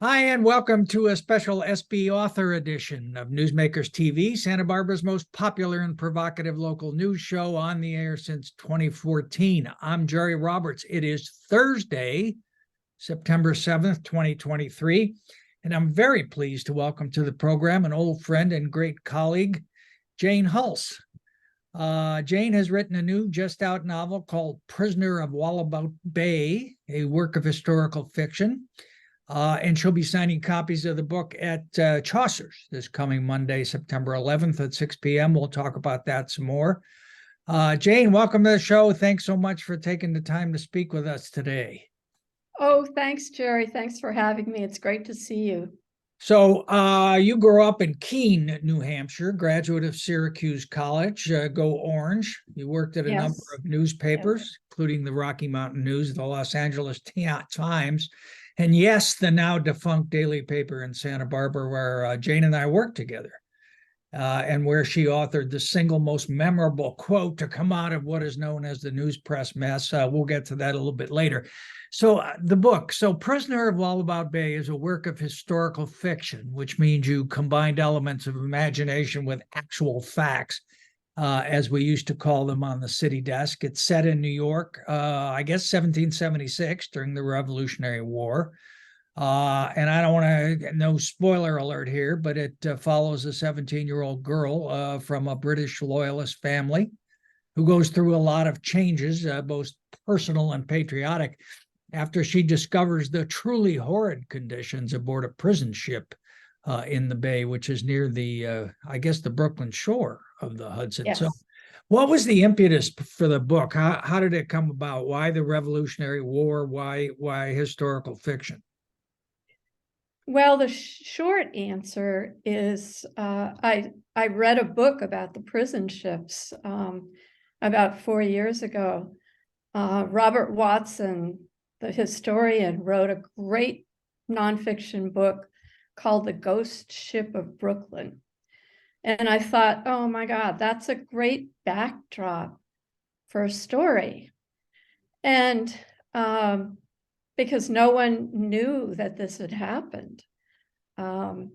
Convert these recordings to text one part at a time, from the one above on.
Hi, and welcome to a special SB Author edition of Newsmakers TV, Santa Barbara's most popular and provocative local news show on the air since 2014. I'm Jerry Roberts. It is Thursday, September 7th, 2023, and I'm very pleased to welcome to the program an old friend and great colleague, Jane Hulse. Jane has written a new just out novel called Prisoner of Wallabout Bay, a work of historical fiction. And she'll be signing copies of the book at Chaucer's this coming Monday, September 11th at 6 p.m. We'll talk about that some more. Jane, welcome to the show. Thanks so much for taking the time to speak with us today. Oh, thanks, Jerry. Thanks for having me. It's great to see you. So you grew up in Keene, New Hampshire, graduate of Syracuse College. Go Orange. You worked at a number of newspapers, including the Rocky Mountain News, the Los Angeles Times, and yes, the now defunct daily paper in Santa Barbara, where Jane and I worked together, and where she authored the single most memorable quote to come out of what is known as the news press mess. We'll get to that a little bit later. So the book, Prisoner of Wallabout Bay, is a work of historical fiction, which means you combined elements of imagination with actual facts, as we used to call them on the city desk. It's set in New York, I guess 1776 during the Revolutionary War. And I don't want to, no spoiler alert here, but it follows a 17-year-old girl from a British loyalist family who goes through a lot of changes, both personal and patriotic, after she discovers the truly horrid conditions aboard a prison ship in the bay, which is near the, I guess, the Brooklyn shore of the Hudson. Yes. So what was the impetus for the book? How did it come about? Why the Revolutionary War? Why historical fiction? Well, the short answer is I read a book about the prison ships about 4 years ago. Robert Watson, the historian, wrote a great nonfiction book called The Ghost Ship of Brooklyn. And I thought, oh my God, that's a great backdrop for a story. And because no one knew that this had happened. And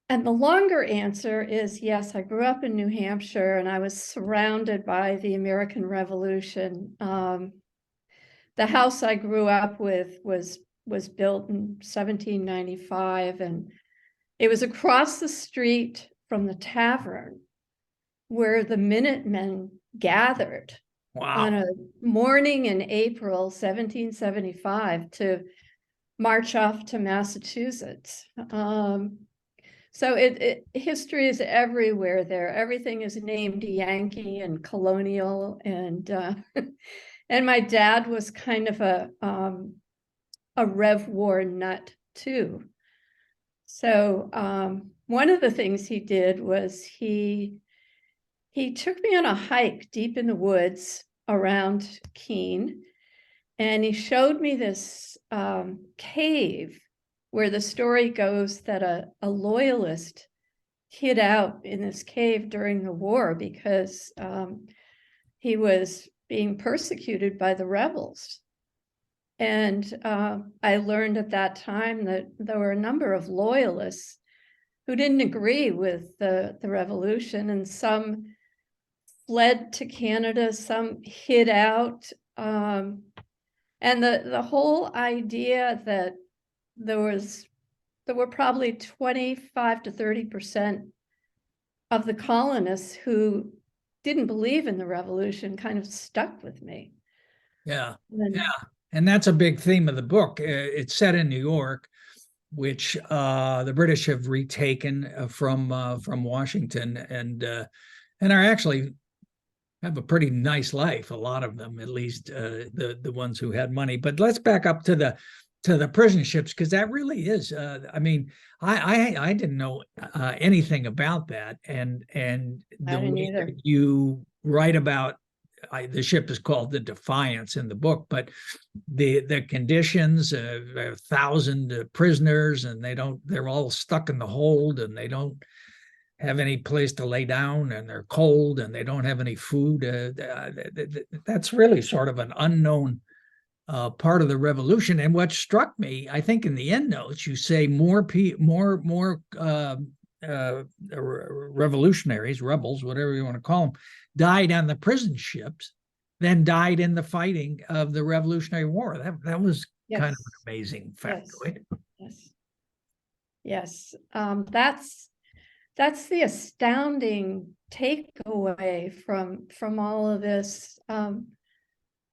the longer answer is, yes, I grew up in New Hampshire and I was surrounded by the American Revolution. The house I grew up with was built in 1795, and it was across the street from the tavern where the Minutemen gathered. Wow. On a morning in April 1775 to march off to Massachusetts. So history is everywhere there. Everything is named Yankee and colonial, and and my dad was kind of a Rev War nut too. So one of the things he did was he took me on a hike deep in the woods around Keene, and he showed me this cave where the story goes that a loyalist hid out in this cave during the war because he was being persecuted by the rebels. And I learned at that time that there were a number of loyalists who didn't agree with the revolution, and some fled to Canada, some hid out. And the whole idea that there were probably 25 to 30% of the colonists who didn't believe in the revolution kind of stuck with me. Yeah. And that's a big theme of the book. It's set in New York, which the British have retaken from Washington, and are actually have a pretty nice life. A lot of them, at least the ones who had money. But let's back up to the prison ships, because that really is. I mean, I didn't know anything about that, and the way that you write about. The ship is called the Defiance in the book, but the conditions, 1,000 prisoners, and they're all stuck in the hold, and they don't have any place to lay down, and they're cold, and they don't have any food. That's really sort of an unknown part of the revolution. And what struck me, I think in the end notes, you say more revolutionaries, rebels, whatever you want to call them, died on the prison ships than died in the fighting of the Revolutionary War. That was kind of an amazing factoid. Yes. That's the astounding takeaway from all of this.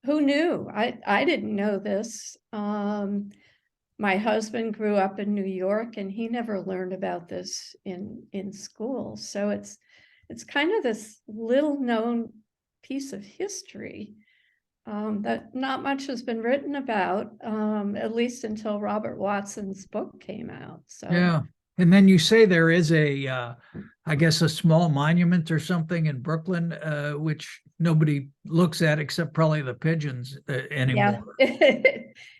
Who knew? I didn't know this. My husband grew up in New York, and he never learned about this in school. So it's kind of this little known piece of history that not much has been written about, at least until Robert Watson's book came out. So yeah. And then you say there is I guess a small monument or something in Brooklyn, which nobody looks at except probably the pigeons anymore. Yeah.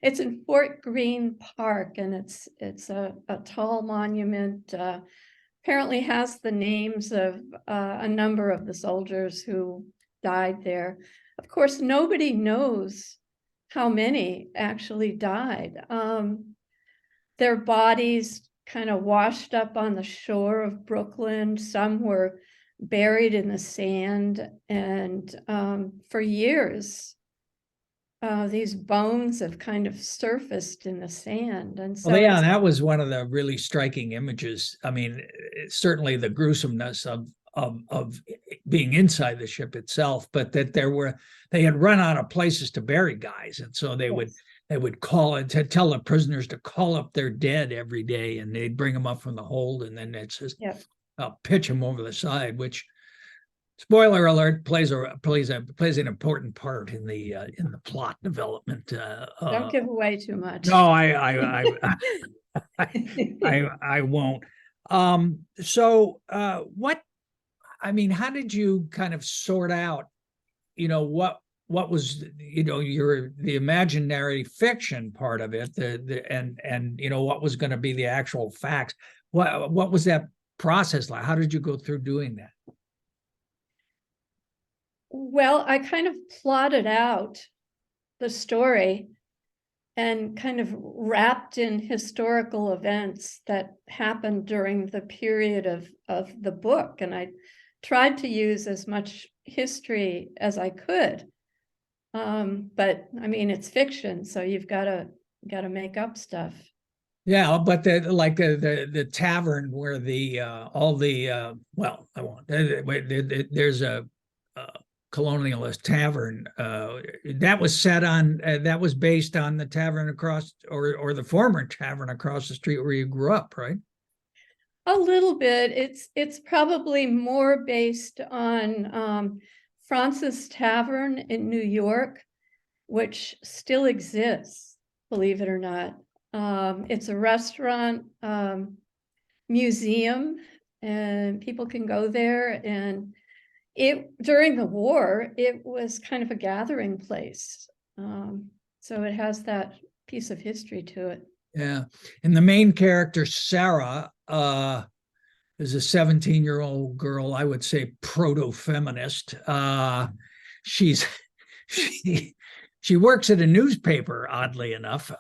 It's in Fort Greene Park, and it's a tall monument. Apparently has the names of a number of the soldiers who died there. Of course, nobody knows how many actually died. Their bodies kind of washed up on the shore of Brooklyn. Some were buried in the sand, and for years, these bones have kind of surfaced in the sand. And so, well, yeah, that was one of the really striking images. I mean, certainly the gruesomeness of being inside the ship itself, but that they had run out of places to bury guys, and so they would call it to tell the prisoners to call up their dead every day, and they'd bring them up from the hold, and then it's just pitch them over the side, which, spoiler alert, plays an important part in the plot development. Don't give away too much. No, I won't. So what, I mean, how did you kind of sort out, what was, the imaginary fiction part of it, and what was going to be the actual facts? What was that process like? How did you go through doing that? Well, I kind of plotted out the story and kind of wrapped in historical events that happened during the period of the book. And I tried to use as much history as I could. But I mean, it's fiction, so you've got to make up stuff. Yeah, but the tavern where I won't. There's a colonialist tavern that was set on that was based on the tavern across, or the former tavern across the street where you grew up, right? A little bit. It's probably more based on Francis Tavern in New York, which still exists, believe it or not. It's a restaurant, museum, and people can go there. And during the war, it was kind of a gathering place. So it has that piece of history to it. Yeah. And the main character, Sarah, is a 17-year-old girl, I would say proto-feminist. She works at a newspaper, oddly enough,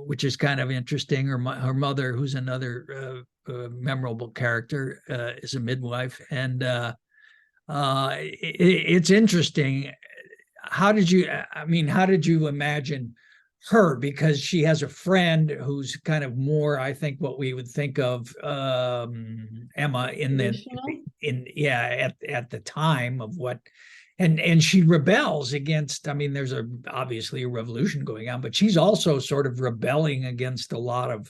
which is kind of interesting. Her mother, who's another memorable character, is a midwife, and it's interesting. How did you imagine her? Because she has a friend who's kind of more, I think, what we would think of Emma at the time of what. And she rebels against, I mean, there's obviously a revolution going on, but she's also sort of rebelling against a lot of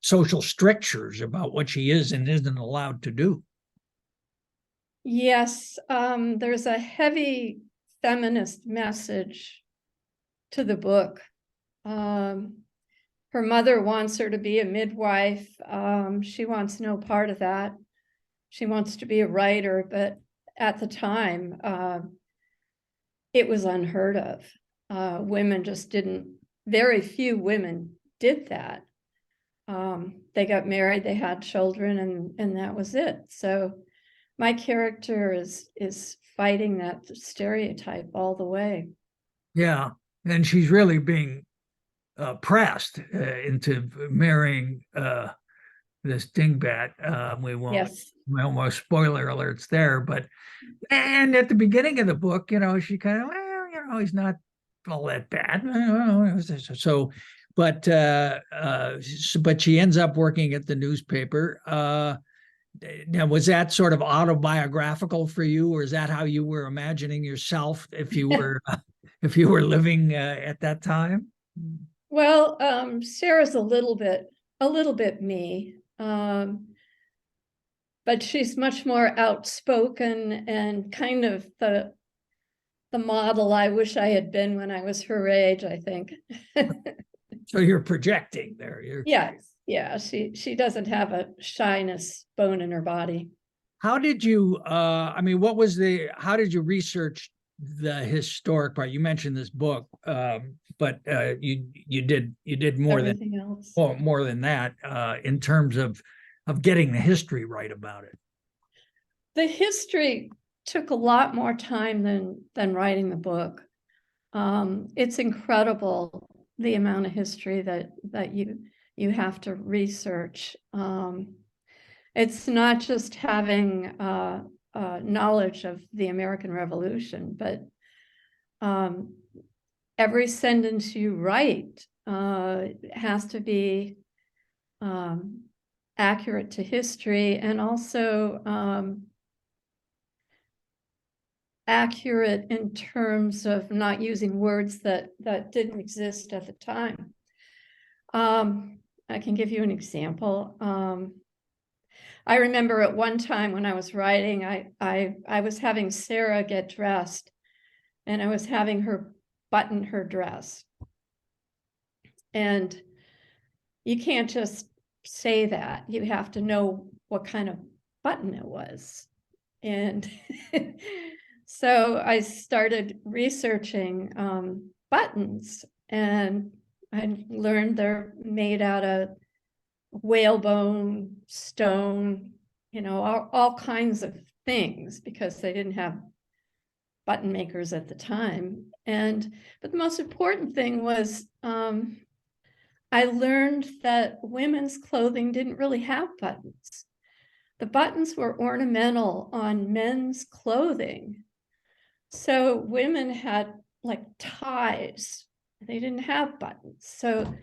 social strictures about what she is and isn't allowed to do. Yes, there's a heavy feminist message to the book. Her mother wants her to be a midwife. She wants no part of that. She wants to be a writer, but at the time, it was unheard of. Women just very few women did that. They got married, they had children, and that was it. So my character is fighting that stereotype all the way. Yeah. And she's really being pressed into marrying this dingbat. We won't. Yes. Well, spoiler alerts there, but and at the beginning of the book, she kind of, well, he's not all that bad. So, but she ends up working at the newspaper. Now, was that sort of autobiographical for you, or is that how you were imagining yourself if you were living at that time? Well, Sarah's a little bit me. But she's much more outspoken and kind of the model I wish I had been when I was her age, I think. So you're projecting there. Yes. Yeah. She doesn't have a shyness bone in her body. How did you, how did you research the historic part? You mentioned this book, but you did more Everything else. more than that in terms of getting the history right about it. The history took a lot more time than writing the book. It's incredible the amount of history that you have to research. It's not just having knowledge of the American Revolution, but every sentence you write has to be accurate to history, and also accurate in terms of not using words that didn't exist at the time. I can give you an example. I remember at one time when I was writing, I was having Sarah get dressed, and I was having her button her dress. And you can't just say that. You have to know what kind of button it was. And so I started researching buttons, and I learned they're made out of whalebone, stone, all kinds of things, because they didn't have button makers at the time. But the most important thing was I learned that women's clothing didn't really have buttons. The buttons were ornamental on men's clothing. So women had like ties. They didn't have buttons. So,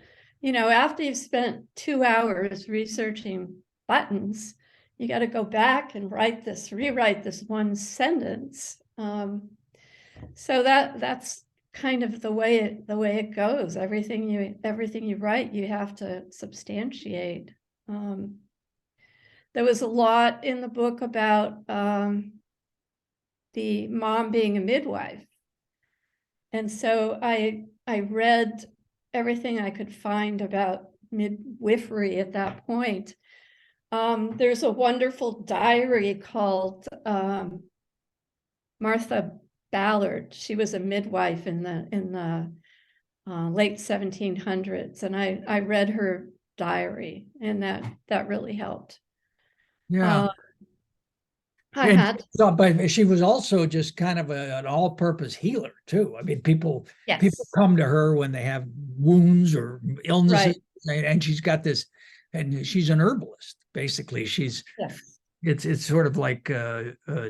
after you've spent 2 hours researching buttons, you got to go back and rewrite this one sentence. So that's kind of the way it goes. Everything you write, you have to substantiate. There was a lot in the book about the mom being a midwife, and so I read everything I could find about midwifery at that point. There's a wonderful diary called Martha Ballard. She was a midwife in the late 1700s, and I read her diary, and that really helped. Yeah. But she was also just kind of an all-purpose healer too. I mean, people come to her when they have wounds or illnesses, right. And she's got this, and she's an herbalist. Basically, it's sort of like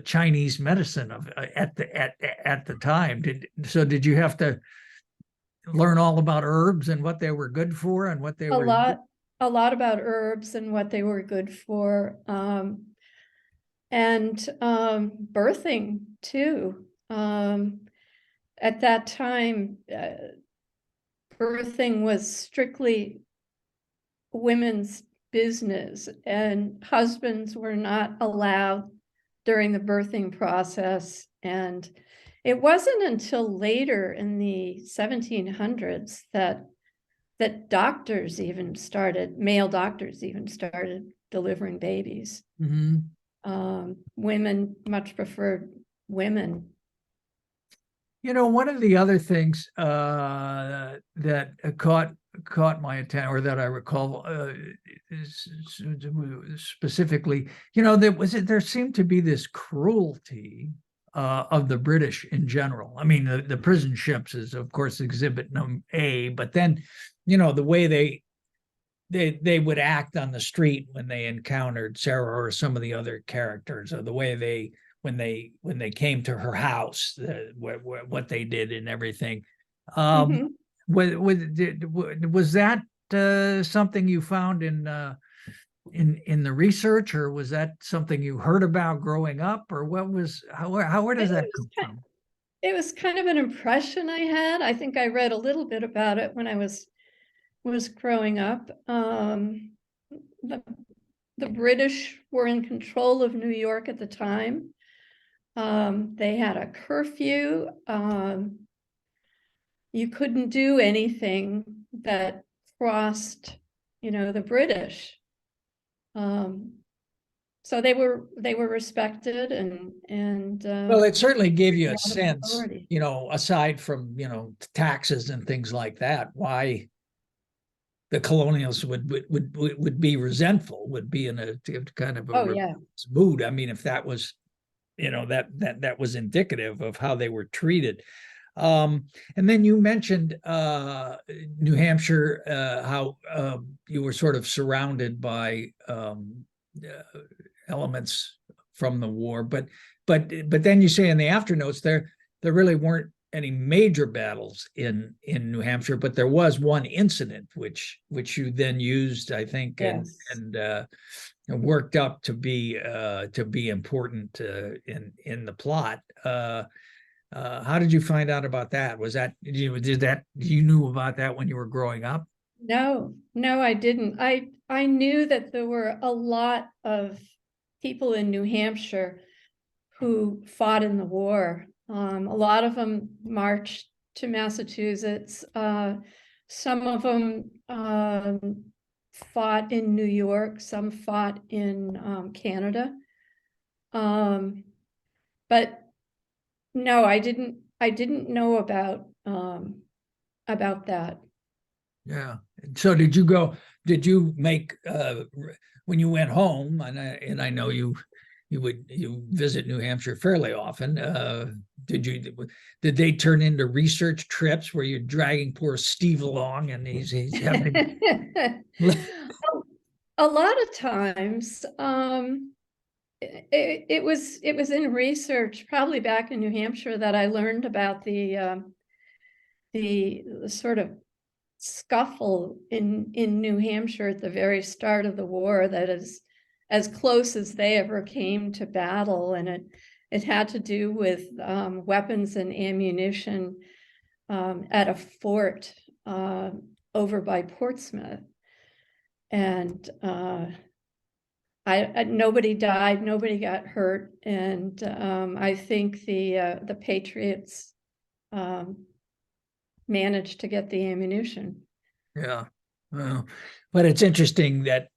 Chinese medicine at the time. Did you have to learn all about herbs and what they were good for and what they were a lot about herbs and what they were good for. And birthing too. At that time, birthing was strictly women's business, and husbands were not allowed during the birthing process. And it wasn't until later in the 1700s that male doctors even started delivering babies. Mm-hmm. Women much preferred women. One of the other things that caught my attention, or that I recall specifically, there seemed to be this cruelty of the British in general. I mean, the prison ships is, of course, exhibit number A, but then, the way they would act on the street when they encountered Sarah or some of the other characters, or the way when they came to her house, what they did and everything. Was that something you found in the research, or was that something you heard about growing up, or where does that come from? It was kind of an impression I had. I think I read a little bit about it when I was growing up. The British were in control of New York at the time. They had a curfew. You couldn't do anything that crossed, the British. So they were respected, and well, it certainly gave you a sense, aside from taxes and things like that, why the colonials would be resentful, would be in a kind of a mood. I mean, if that was, that was indicative of how they were treated. And then you mentioned New Hampshire, how you were sort of surrounded by elements from the war, but then you say in the afternotes there really weren't any major battles in New Hampshire, but there was one incident which you then used, I think, and worked up to be important in the plot. How did you find out about that? Was that you knew about that when you were growing up? No, I didn't. I knew that there were a lot of people in New Hampshire who fought in the war. A lot of them marched to Massachusetts. Some of them fought in New York. Some fought in Canada. But no, I didn't know about that. Yeah. So did you make when you went home, and I know you visit New Hampshire fairly often, did they turn into research trips where you're dragging poor Steve along and he's having a lot of times it was in research, probably back in New Hampshire, that I learned about the sort of scuffle in New Hampshire at the very start of the war, that is as close as they ever came to battle, and it had to do with weapons and ammunition at a fort over by Portsmouth, and nobody died, nobody got hurt, and I think the Patriots managed to get the ammunition. Yeah, well, but it's interesting that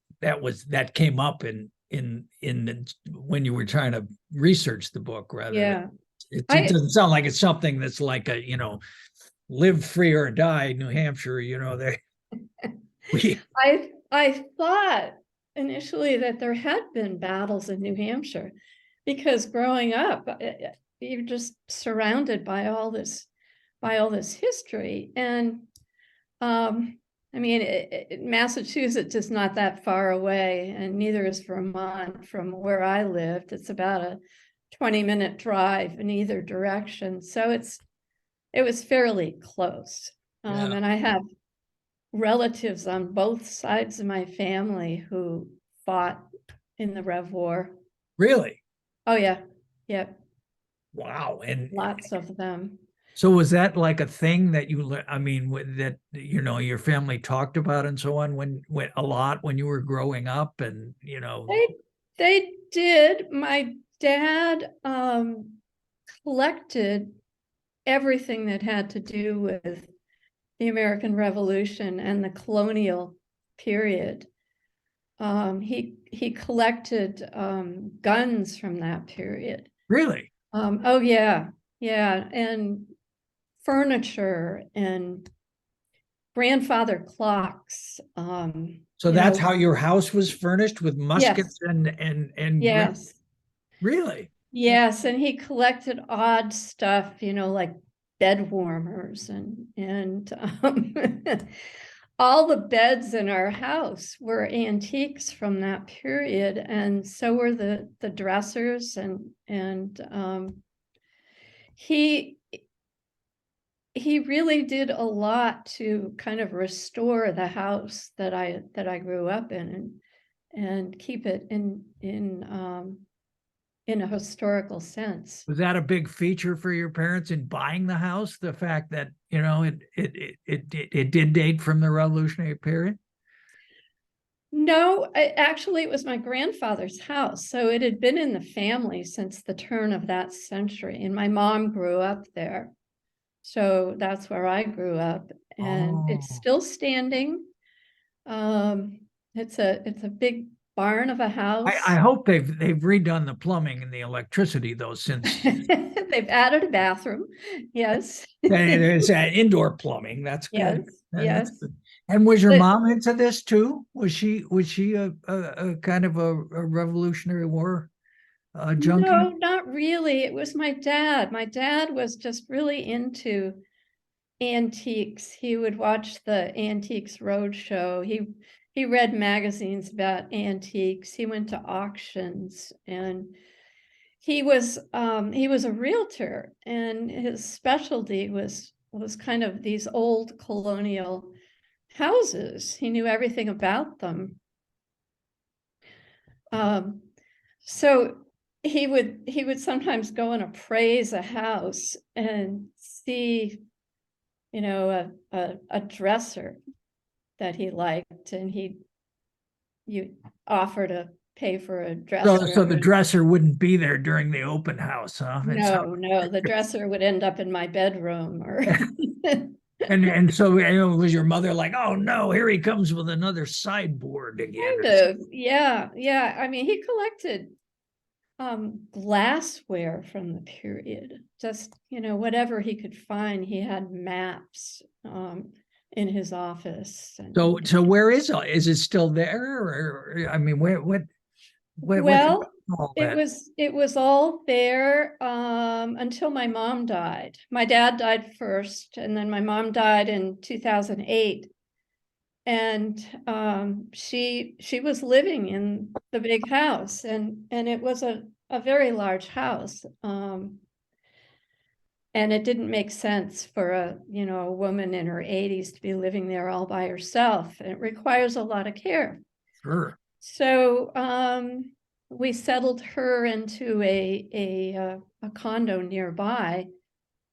came up in when you were trying to research the book, rather. Yeah, it doesn't sound like it's something that's like a live free or die New Hampshire. I thought initially that there had been battles in New Hampshire, because growing up, you're just surrounded by all this history. And I mean, Massachusetts is not that far away, and neither is Vermont from where I lived. It's about a 20-minute drive in either direction, so it was fairly close. And I have relatives on both sides of my family who fought in the Rev War. Really? Oh yeah, yep. Wow, and lots of them. So was that like a thing that that your family talked about and so on when a lot when you were growing up, and They did. My dad collected everything that had to do with the American Revolution and the colonial period. He collected guns from that period. Really? Oh yeah, and furniture and grandfather clocks. So that's how your house was furnished, with muskets? Yes. and Yes. Really? Yes, and he collected odd stuff, like bed warmers and all the beds in our house were antiques from that period, and so were the dressers, and he really did a lot to kind of restore the house that I grew up in and keep it in a historical sense. Was that a big feature for your parents in buying the house? The fact that, it did date from the Revolutionary period? No, actually, it was my grandfather's house. So it had been in the family since the turn of that century. And my mom grew up there. So that's where I grew up. And it's still standing. It's a big barn of a house. I hope they've redone the plumbing and the electricity though, since they've added a bathroom. Yes. there's indoor plumbing. That's good. Yes. And was your mom into this too? Was she a kind of a Revolutionary War junkie? No, not really. It was my dad. My dad was just really into antiques. He would watch the Antiques Roadshow. He read magazines about antiques. He went to auctions, and he was a realtor, and his specialty was kind of these old colonial houses. He knew everything about them. So he would sometimes go and appraise a house and see, a dresser that he liked, and you offer to pay for a dresser. So the dresser wouldn't be there during the open house, huh? No, the dresser would end up in my bedroom or and so was your mother like, oh no, here he comes with another sideboard again? Kind of, yeah. I mean, he collected glassware from the period, just whatever he could find. He had maps in his office. So where is it still there, or I mean, what well, it was all there until my mom died. My dad died first, and then my mom died in 2008. And she was living in the big house, and it was a very large house. And it didn't make sense for a woman in her 80s to be living there all by herself. And it requires a lot of care. Sure. So we settled her into a condo nearby,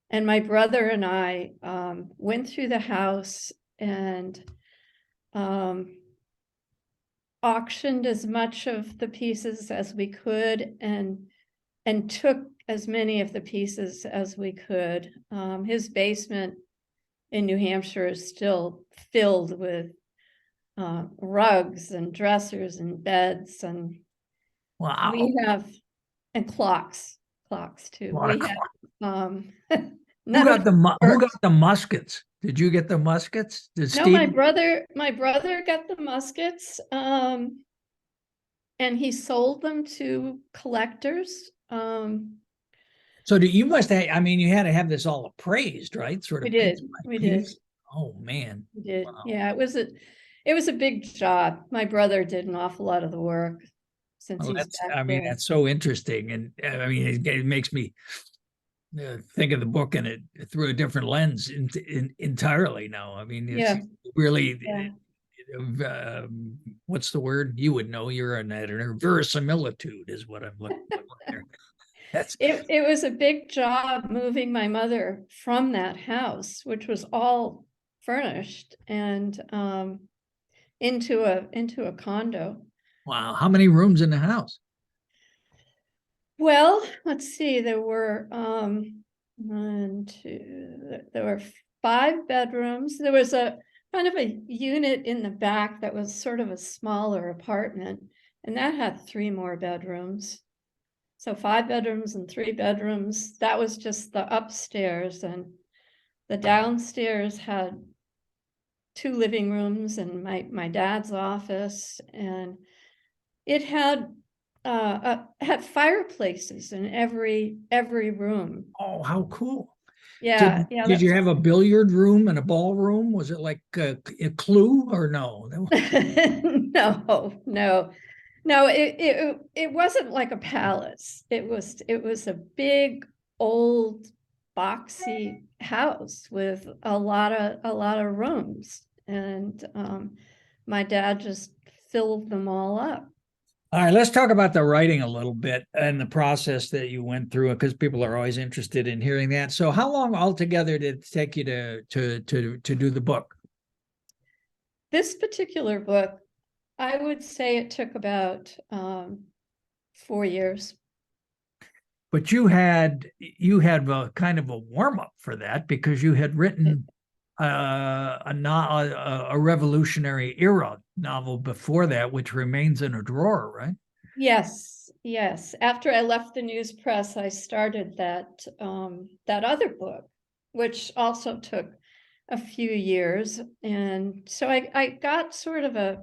and my brother and I went through the house and auctioned as much of the pieces as we could, and took as many of the pieces as we could. His basement in New Hampshire is still filled with rugs and dressers and beds, and wow, we have, and clocks too. We have, who got the muskets? Did you get the muskets? No, Steve? my brother got the muskets, and he sold them to collectors. So you must have, I mean, you had to have this all appraised, right? Sort of. We did. Oh man. We did. Wow. Yeah, it was a big job. My brother did an awful lot of the work since he's back there. That's so interesting. And I mean, it makes me think of the book and it through a different lens entirely now. I mean, it's really, what's the word? You would know, you're an editor. Verisimilitude is what I'm looking for. It was a big job moving my mother from that house, which was all furnished, and into a condo. Wow. How many rooms in the house? Well, let's see. There were there were 5 bedrooms. There was a kind of a unit in the back that was sort of a smaller apartment, and that had 3 more bedrooms. So 5 bedrooms and 3 bedrooms. That was just the upstairs, and the downstairs had 2 living rooms and my dad's office, and it had had fireplaces in every room. Oh, how cool. Yeah, yeah. Did you have a billiard room and a ballroom? Was it like a Clue or no? No. It wasn't like a palace. It was a big old boxy house with a lot of rooms, and my dad just filled them all up. All right, let's talk about the writing a little bit and the process that you went through, because people are always interested in hearing that. So, how long altogether did it take you to do the book? This particular book, I would say it took about 4 years. But you had a kind of a warm up for that, because you had written a revolutionary era novel before that, which remains in a drawer, right? Yes. After I left the news press, I started that other book, which also took a few years, and so I got sort of a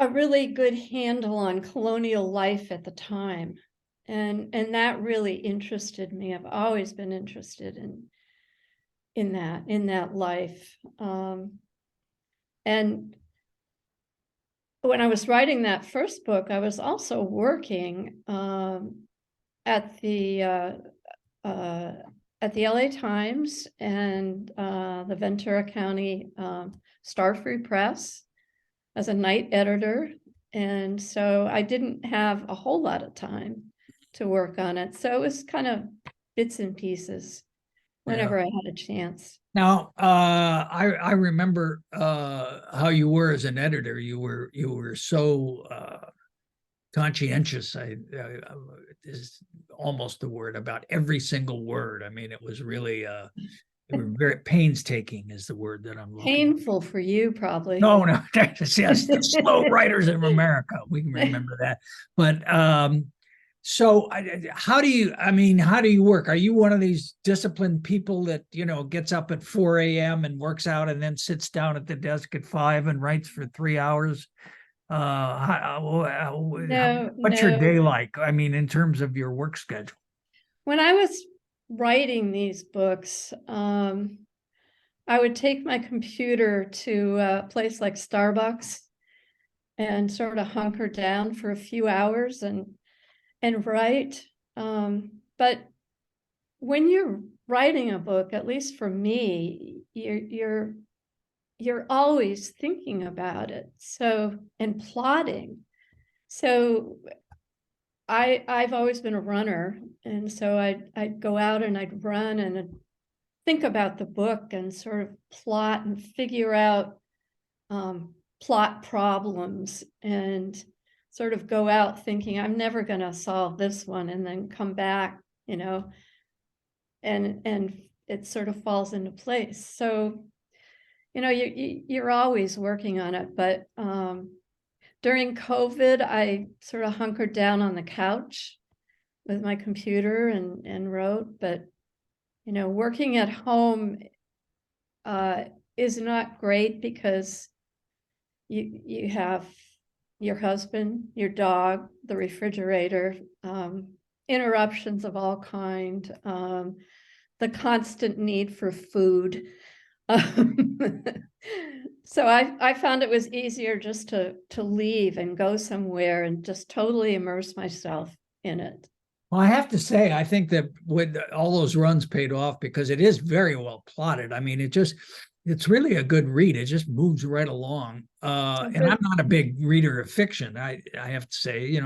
really good handle on colonial life at the time, and that really interested me. I've always been interested in that life, and when I was writing that first book, I was also working at the LA Times and the Ventura County Starfree Press as a night editor. And so I didn't have a whole lot of time to work on it. So it was kind of bits and pieces whenever I had a chance. Now, I remember how you were as an editor. You were so conscientious. Is almost the word, about every single word. I mean, it was really they were very painstaking, is the word that I'm looking. Painful for you, probably. No, yes, the slow writers of America. We can remember that. But so how do you work? Are you one of these disciplined people that, gets up at 4 a.m. and works out and then sits down at the desk at 5 and writes for 3 hours? What's your day like? I mean, in terms of your work schedule? When I was writing these books, I would take my computer to a place like Starbucks and sort of hunker down for a few hours and write. But when you're writing a book, at least for me, you're always thinking about it. So, and plotting. So I've always been a runner, and so I'd go out and I'd run and I'd think about the book and sort of plot and figure out plot problems, and sort of go out thinking I'm never going to solve this one, and then come back, and it sort of falls into place. So, you're always working on it. But during COVID, I sort of hunkered down on the couch with my computer and wrote. But, working at home is not great, because you have your husband, your dog, the refrigerator, interruptions of all kind, the constant need for food. So I found it was easier just to leave and go somewhere and just totally immerse myself in it. Well, I have to say, I think that with all those runs paid off, because it is very well plotted. I mean, it's really a good read. It just moves right along. And I'm not a big reader of fiction, I have to say,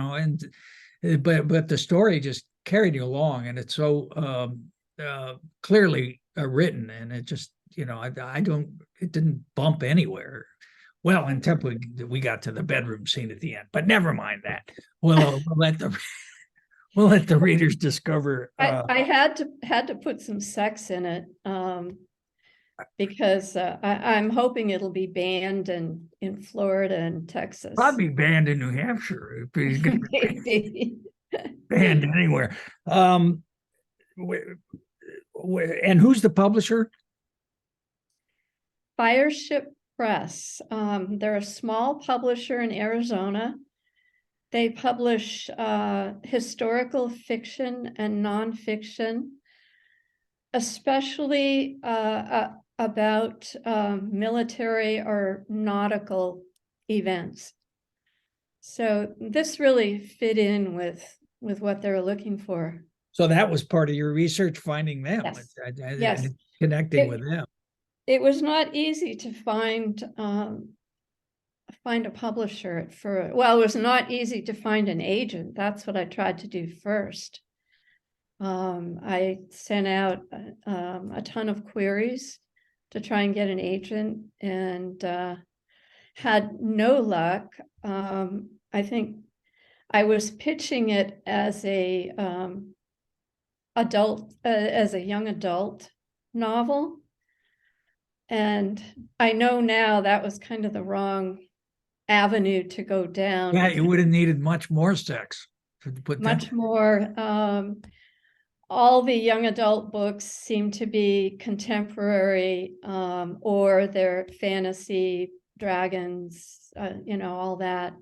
but the story just carried you along, and it's so clearly written, and it just, it didn't bump anywhere. Well, until we got to the bedroom scene at the end, but never mind that. We'll let the readers discover. I had to put some sex in it, because I'm hoping it'll be banned in Florida and Texas. Probably banned in New Hampshire. Maybe. Banned anywhere. And who's the publisher? Fireship Press. They're a small publisher in Arizona. They publish historical fiction and nonfiction, especially about military or nautical events. So this really fit in with what they're looking for. So that was part of your research, finding them, Yes. and Yes. connecting with them. It was not easy to find a publisher well, it was not easy to find an agent. That's what I tried to do first. I sent out a ton of queries to try and get an agent, and had no luck. I think I was pitching it as a as a young adult novel, and I know now that was kind of the wrong avenue to go down. Yeah, you would have needed much more sex to put much more. All the young adult books seem to be contemporary, or they're fantasy, dragons, all that.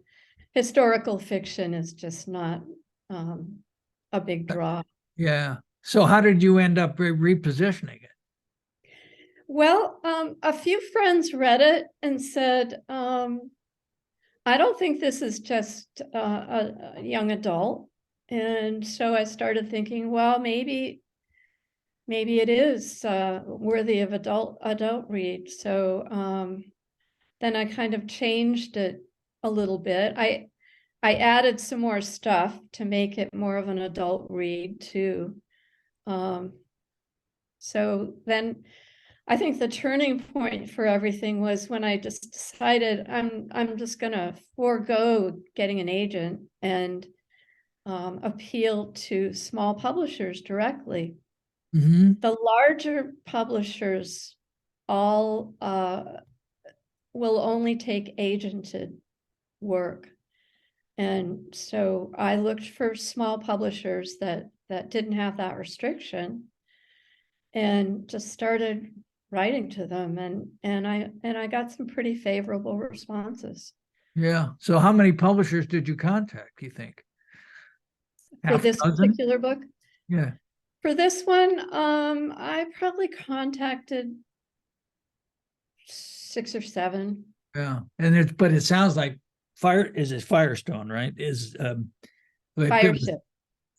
Historical fiction is just not a big draw. Yeah. So how did you end up repositioning it? Well, a few friends read it and said, I don't think this is just a young adult. And so I started thinking, well, maybe it is worthy of adult read. So then I kind of changed it a little bit. I added some more stuff to make it more of an adult read too. So then I think the turning point for everything was when I just decided I'm just gonna forego getting an agent and appeal to small publishers directly. Mm-hmm. The larger publishers all will only take agented work. And so I looked for small publishers that didn't have that restriction and just started writing to them, and I got some pretty favorable responses. Yeah. So how many publishers did you contact, you think? For this particular book? Yeah. For this one, I probably contacted 6 or 7. Yeah. And but it sounds like Firestone, right?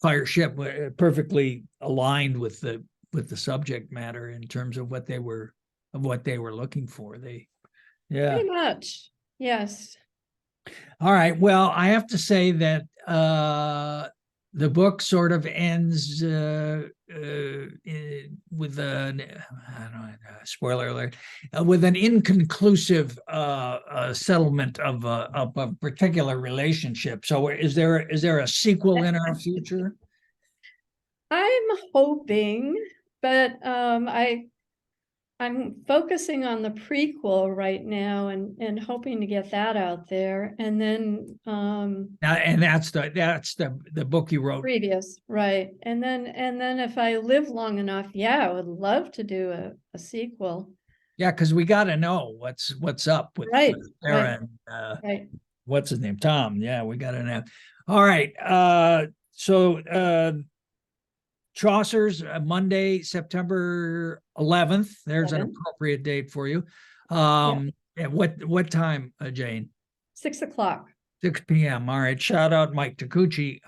Fireship perfectly aligned with the subject matter in terms of what they were looking for. Pretty much. Yes. All right. Well, I have to say that the book sort of ends with spoiler alert, with an inconclusive settlement of a particular relationship. So is there a sequel in our future? I'm hoping, but I'm focusing on the prequel right now and hoping to get that out there. And then and that's the book you wrote previous, right? And then if I live long enough, yeah, I would love to do a sequel. Yeah, because we got to know what's up with Sarah and what's his name, Tom. Yeah, we got to know. All right, so Chaucer's Monday, September 11th. There's an appropriate date for you. At what time, Jane? 6 o'clock. 6 p.m. All right. Shout out Mike Takuchi.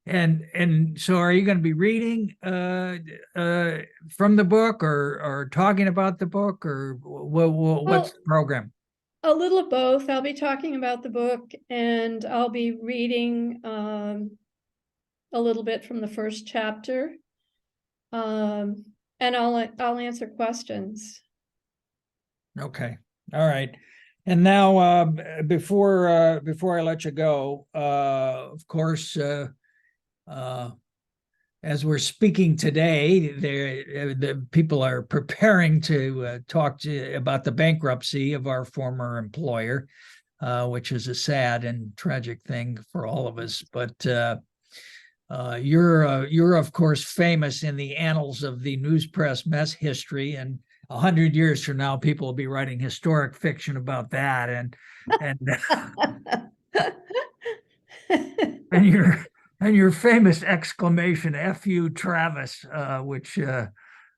And so are you going to be reading from the book or talking about the book, or what's the program? A little of both. I'll be talking about the book, and I'll be reading a little bit from the first chapter, and I'll answer questions. Okay. All right. And now, before I let you go, of course, as we're speaking today, the people are preparing to talk about the bankruptcy of our former employer, which is a sad and tragic thing for all of us. But you're of course famous in the annals of the news press mess history, and 100 years from now, people will be writing historic fiction about that. And and your famous exclamation "F you, Travis," which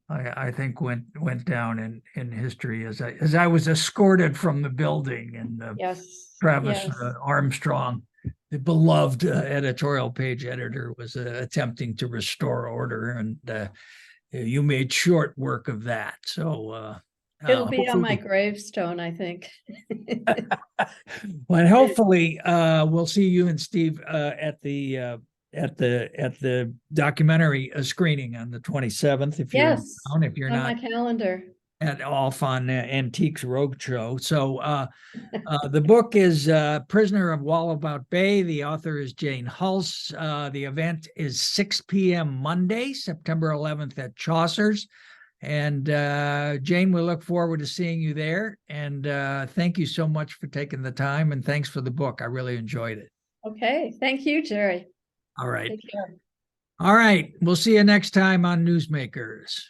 I think went down in history as I was escorted from the building, and Yes. Travis Yes. Armstrong, the beloved editorial page editor, was attempting to restore order, and you made short work of that. So It'll be on my gravestone, I think. well, hopefully we'll see you and Steve at the documentary screening on the 27th. If you're in town, if you're on not my calendar. At Off on Antiques Roadshow. So the book is Prisoner of Wallabout Bay. The author is Jane Hulse. The event is 6 p.m. Monday, September 11th at Chaucer's. And Jane, we look forward to seeing you there. And thank you so much for taking the time. And thanks for the book. I really enjoyed it. Okay. Thank you, Jerry. All right. Take care. All right. We'll see you next time on Newsmakers.